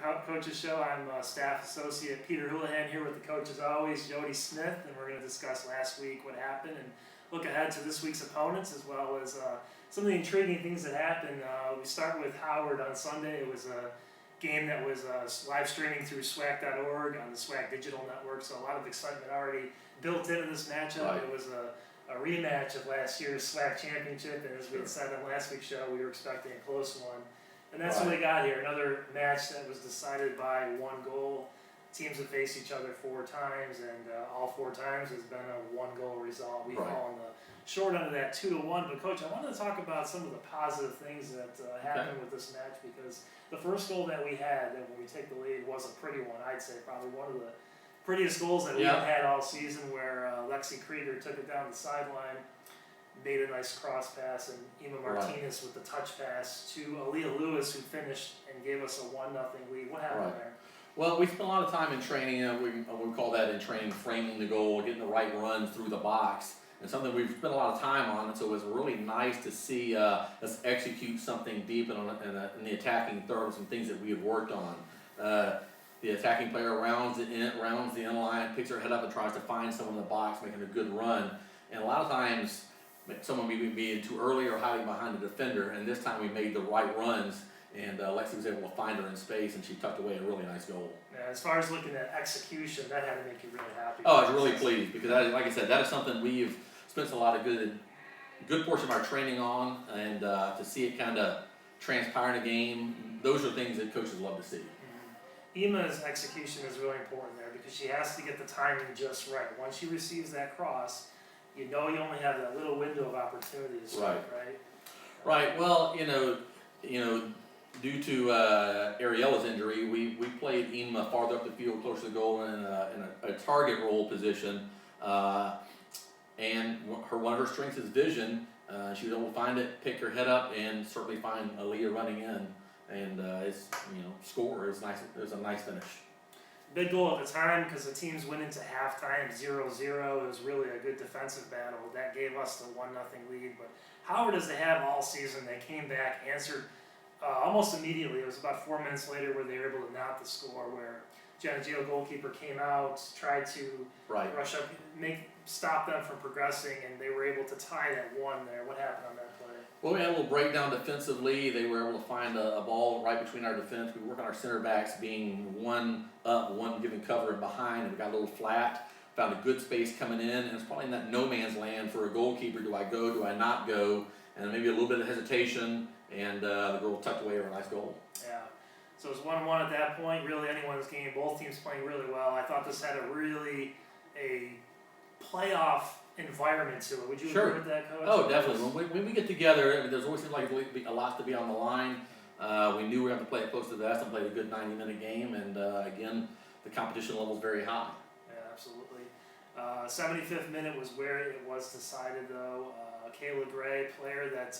Coaches Show. I'm Staff Associate Peter Holehan here with the coach as always, Jodie Smith, and we're going to discuss last week what happened and look ahead to this week's opponents as well as some of the intriguing things that happened. We start with Howard on Sunday. It was a game that was live streaming through SWAC.org on the SWAC digital network, so a lot of excitement already built into this matchup. Right. It was a rematch of last year's SWAC championship, and as we had said on last week's show, we were expecting a close one. And that's what we got here, another match that was decided by one goal. Teams have faced each other 4 times, and all 4 times has been a 1-goal result. We fall on the short end of that 2-1. But Coach, I wanted to talk about some of the positive things that happened with this match, because the first goal that we had, and when we take the lead, was a pretty one. I'd say probably one of the prettiest goals that we've had all season, where Lexi Krieger took it down the sideline, made a nice cross pass, and Ema Martinez with the touch pass to Aaliyah Lewis, who finished and gave us a 1-0 lead. What happened there? Well, we spent a lot of time in training, we call that in training, framing the goal, getting the right run through the box, and something we've spent a lot of time on, and so it was really nice to see us execute something deep in the attacking third with some things that we had worked on. The attacking player rounds the end line, picks her head up and tries to find someone in the box, making a good run, and a lot of times someone may be being too early or hiding behind the defender, and this time we made the right runs, and Lexi was able to find her in space, and she tucked away a really nice goal. Yeah, as far as looking at execution, that had to make you really happy. Oh, I was really pleased, because like I said, that is something we've spent a lot of good portion of our training on, and to see it kind of transpire in a game, those are things that coaches love to see. Ema's execution is really important there, because she has to get the timing just right. Once she receives that cross, you know you only have that little window of opportunity to strike, right? Right. Well, you know, due to Ariella's injury, we played Ema farther up the field, closer to the goal, in a target role position, and one of her strengths is vision. She was able to find it, pick her head up, and certainly find Aaliyah running in, and score. It was a nice finish. Big goal at the time, because the teams went into halftime 0-0. It was really a good defensive battle. That gave us the 1-0 lead. But Howard, as they have all season, they came back, answered almost immediately. It was about 4 minutes later where they were able to knot the score, where Jenna Geo, goalkeeper, came out, tried to rush up, stop them from progressing, and they were able to tie that 1 there. What happened on that play? Well, we had a little breakdown defensively. They were able to find a ball right between our defense. We work on our center backs being one up, one giving cover and behind, and we got a little flat. Found a good space coming in, and it's probably in that no man's land for a goalkeeper. Do I go? Do I not go? And maybe a little bit of hesitation, and the girl tucked away for a nice goal. Yeah. So it was 1-1 at that point. Really anyone's game. Both teams playing really well. I thought this had a playoff environment to it. Would you agree with that, Coach? Oh, definitely. When we get together, there's always seems like a lot to be on the line. We knew we were going to play it close to the vest and play a good 90-minute game, and again, the competition level is very high. Yeah, absolutely. 75th minute was where it was decided, though. Kayla Gray, player that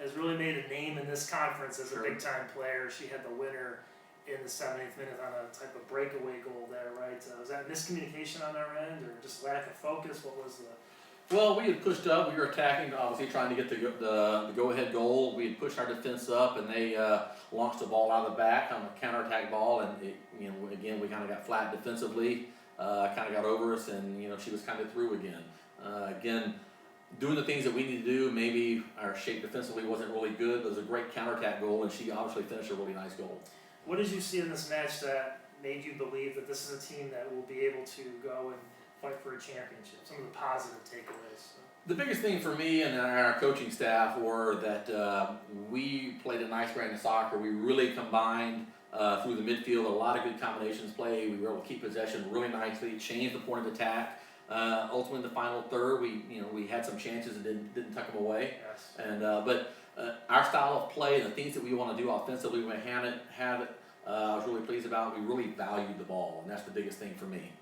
has really made a name in this conference as a big-time player. She had the winner in the 70th minute on a type of breakaway goal there, right? Was that miscommunication on our end, or just lack of focus? What was the... Well, we had pushed up. We were attacking, obviously trying to get the go-ahead goal. We had pushed our defense up, and they launched the ball out of the back on a counterattack ball, and again, we kind of got flat defensively, kind of got over us, and she was kind of through again. Again, doing the things that we need to do. Maybe our shape defensively wasn't really good, but it was a great counterattack goal, and she obviously finished a really nice goal. What did you see in this match that made you believe that this is a team that will be able to go and fight for a championship? Some of the positive takeaways. The biggest thing for me and our coaching staff were that we played a nice brand of soccer. We really combined through the midfield, a lot of good combinations play. We were able to keep possession really nicely, change the point of attack. Ultimately, in the final third, we had some chances and didn't tuck them away. Yes. And but our style of play and the things that we want to do offensively, we have it. I was really pleased about. We really valued the ball, and that's the biggest thing for me.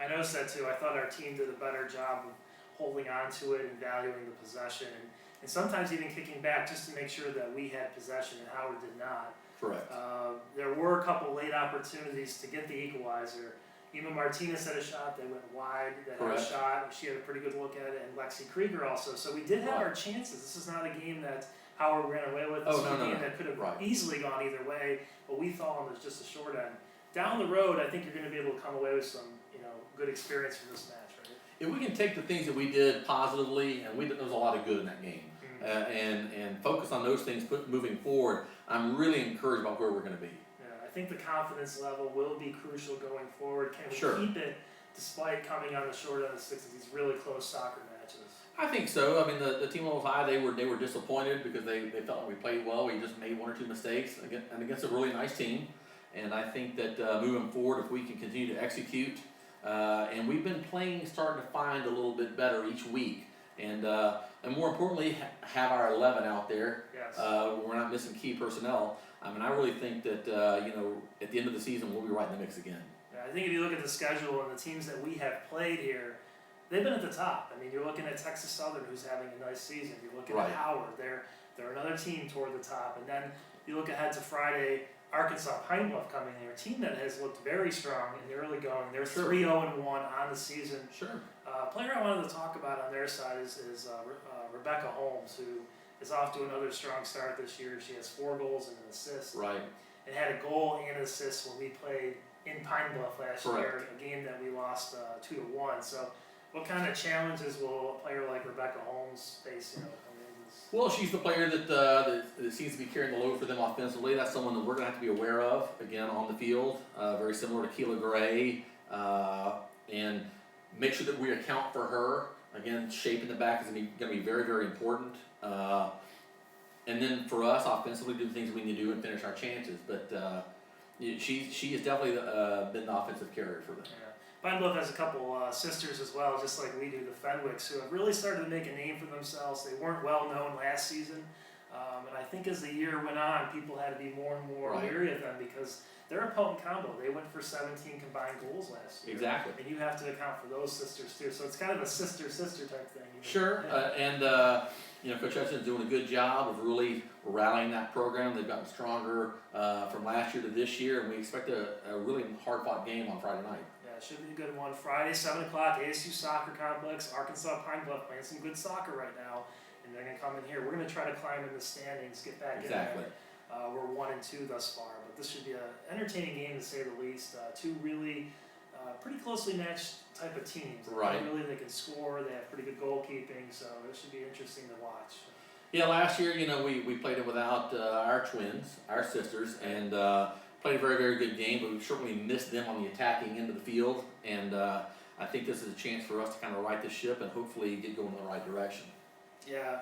I noticed that too. I thought our team did a better job of holding on to it and valuing the possession, and sometimes even kicking back just to make sure that we had possession, and Howard did not. Correct. There were a couple late opportunities to get the equalizer. Ema Martinez had a shot that went wide, that had a shot. She had a pretty good look at it, and Lexi Krieger also. So we did have our chances. This is not a game that Howard ran away with. Oh, This no, was a no, game no. that could have Right. easily gone either way, but we thought it was just a short end. Down the road, I think you're going to be able to come away with some, good experience from this match, right? If we can take the things that we did positively, and there was a lot of good in that game, and focus on those things moving forward, I'm really encouraged about where we're going to be. Yeah, I think the confidence level will be crucial going forward. Can we Sure. keep it despite coming on the short end of sticks of these really close soccer matches? I think so. I mean, the team level high, they were disappointed because they felt like we played well. We just made one or two mistakes against a really nice team. And I think that moving forward, if we can continue to execute, and we've been starting to find a little bit better each week. And more importantly, have our 11 out there. Yes. We're not missing key personnel. I mean, I really think that, at the end of the season, we'll be right in the mix again. Yeah, I think if you look at the schedule and the teams that we have played here, they've been at the top. I mean, you're looking at Texas Southern, who's having a nice season. You're looking Right. at Howard. They're another team toward the top. And then you look ahead to Friday, Arkansas Pine Bluff coming in, a team that has looked very strong in the early going. They're Sure. 3-0-1 on the season. Sure. Player I wanted to talk about on their side is Rebecca Holmes, who is off to another strong start this year. She has 4 goals and an assist. Right. And had a goal and an assist when we played in Pine Bluff last year, a game that we lost 2-1. So, what kind of challenges will a player like Rebecca Holmes face? Coming in this? Well, she's the player that seems to be carrying the load for them offensively. That's someone that we're going to have to be aware of, again, on the field. Very similar to Keela Gray. And make sure that we account for her. Again, shape in the back is going to be very, very important. And then for us, offensively, do the things we need to do and finish our chances. But she has definitely been the offensive carrier for them. Yeah. Pine Bluff has a couple sisters as well, just like we do, the Fenwicks, who have really started to make a name for themselves. They weren't well known last season. And I think as the year went on, people had to be more and more Right. wary of them because they're a potent combo. They went for 17 combined goals last year. Exactly. And you have to account for those sisters too. So it's kind of a sister-sister type thing. Sure, Yeah. Coach Hutchison's doing a good job of really rallying that program. They've gotten stronger from last year to this year, and we expect a really hard-fought game on Friday night. Yeah, it should be a good one. Friday, 7 o'clock, ASU Soccer Complex, Arkansas Pine Bluff playing some good soccer right now. And they're going to come in here. We're going to try to climb in the standings, get back Exactly. in there. We're 1-2 thus far, but this should be an entertaining game to say the least. Two really pretty closely matched type of teams. Right. They can score. They have pretty good goalkeeping, so it should be interesting to watch. Yeah, last year, we played it without our twins, our sisters, and played a very, very good game, but we certainly missed them on the attacking end of the field. And I think this is a chance for us to kind of right the ship and hopefully get going in the right direction. Yeah,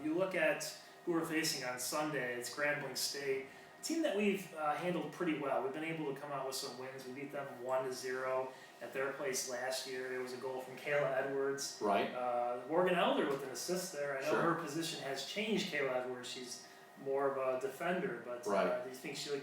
you look at who we're facing on Sunday, it's Grambling State, a team that we've handled pretty well. We've been able to come out with some wins. We beat them 1-0 at their place last year. There was a goal from Kayla Edwards. Right. Morgan Elder with an assist there. I know Sure. her position has changed, Kayla Edwards. She's more of a defender, but Right. do you think she can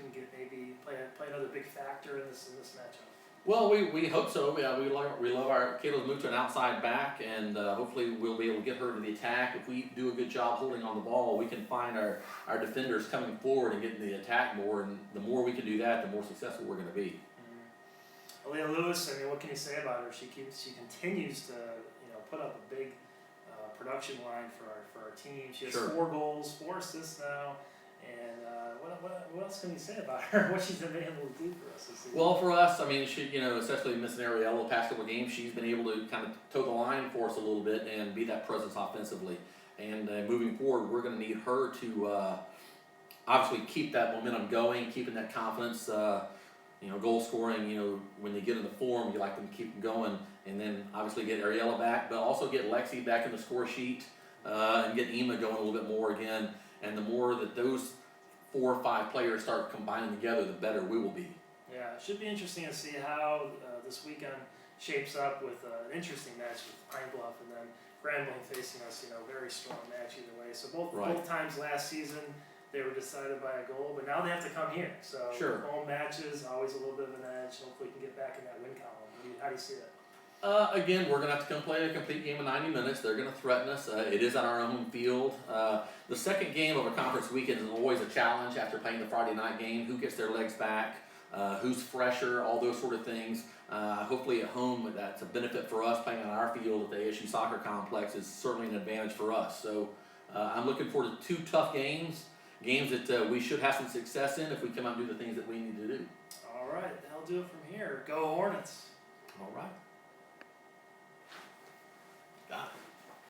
play another big factor in this matchup? Well, we hope so. Yeah, we love our Kayla's moved to an outside back, and hopefully we'll be able to get her to the attack. If we do a good job holding on the ball, we can find our defenders coming forward and getting the attack more. And the more we can do that, the more successful we're going to be. Aaliyah Lewis, I mean, what can you say about her? She continues to put up a big production line for our team. She has Sure. 4 goals, 4 assists now. And what else can you say about her? What she's been able to do for us this season? Well, for us, I mean, especially missing Ariella the past couple of games, she's been able to kind of toe the line for us a little bit and be that presence offensively. And moving forward, we're going to need her to obviously keep that momentum going, keeping that confidence. Goal scoring. When they get in the form, you like them to keep them going, and then obviously get Ariella back, but also get Lexi back in the score sheet and get Ema going a little bit more again. And the more that those 4 or 5 players start combining together, the better we will be. Yeah, it should be interesting to see how this weekend shapes up with an interesting match with Pine Bluff and then Grambling facing us. Very strong match either way. So both times last season they were decided by a goal, but now they have to come here. So Sure. home matches always a little bit of an edge. Hopefully, we can get back in that win column. How do you see it? Again, we're going to have to come play a complete game of 90 minutes. They're going to threaten us. It is on our own field. The second game of a conference weekend is always a challenge after playing the Friday night game. Who gets their legs back? Who's fresher? All those sort of things. Hopefully at home, that's a benefit for us. Playing on our field at the ASU Soccer Complex is certainly an advantage for us. So I'm looking forward to 2 tough games that we should have some success in if we come out and do the things that we need to do. All right, that'll do it from here. Go Hornets.